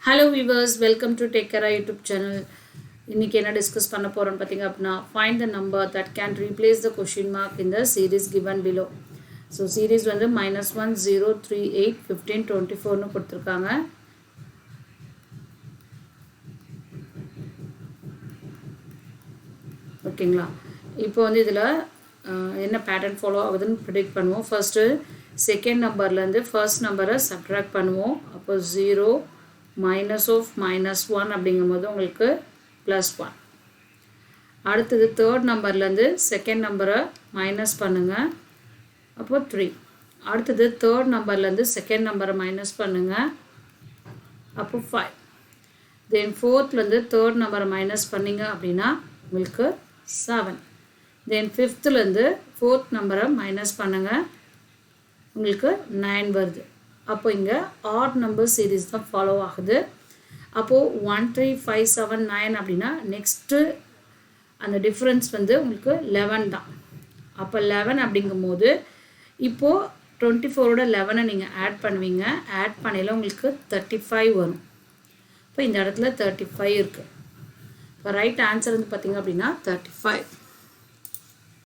Hello viewers, welcome to Take Care YouTube channel. இன்னைக்கு என்ன discuss பண்ண போறோம்னு பாத்தீங்க அப்படினா find the number that can replace the question mark in the series given below. So series வந்து -1 0 3 8 15 24 னு கொடுத்திருக்காங்க. ஓகேங்களா? இப்போ வந்து இதுல என்ன பேட்டர்ன் ஃபாலோ ஆகுதுன்னு ப்ரெடிக்ட் பண்ணுவோம். ஃபர்ஸ்ட் செகண்ட் நம்பர்ல இருந்து ஃபர்ஸ்ட் நம்பரை சப்ட்ராக்ட் பண்ணுவோம். அப்போ 0 minus of -1 அப்படிங்கும்போது உங்களுக்கு +1. அடுத்தது தேர்ட் நம்பர்லேருந்து செகண்ட் நம்பரை மைனஸ் பண்ணுங்க. அப்போ 3. அடுத்தது தேர்ட் நம்பர்லேருந்து செகண்ட் நம்பரை மைனஸ் பண்ணுங்க. அப்போ 5. தென் ஃபோர்த்லேருந்து தேர்ட் நம்பரை மைனஸ் பண்ணிங்க அப்படின்னா உங்களுக்கு 7. தென் ஃபிஃப்த்துலேருந்து ஃபோர்த் நம்பரை மைனஸ் பண்ணுங்க. உங்களுக்கு 9 வருது. அப்போ இங்கே ஆட் நம்பர் சீரீஸ் தான் ஃபாலோ ஆகுது. அப்போது 1 3 5 7 9 அப்படின்னா நெக்ஸ்ட்டு அந்த டிஃப்ரென்ஸ் வந்து உங்களுக்கு 11 தான். அப்போ 11 அப்படிங்கும்போது இப்போது 24ஓட 11 நீங்கள் ஆட் பண்ணுவீங்க. ஆட் பண்ணையில் உங்களுக்கு 35 வரும். இப்போ இந்த இடத்துல 35 இருக்குது. இப்போ ரைட் ஆன்சர் வந்து பார்த்திங்க அப்படின்னா 35.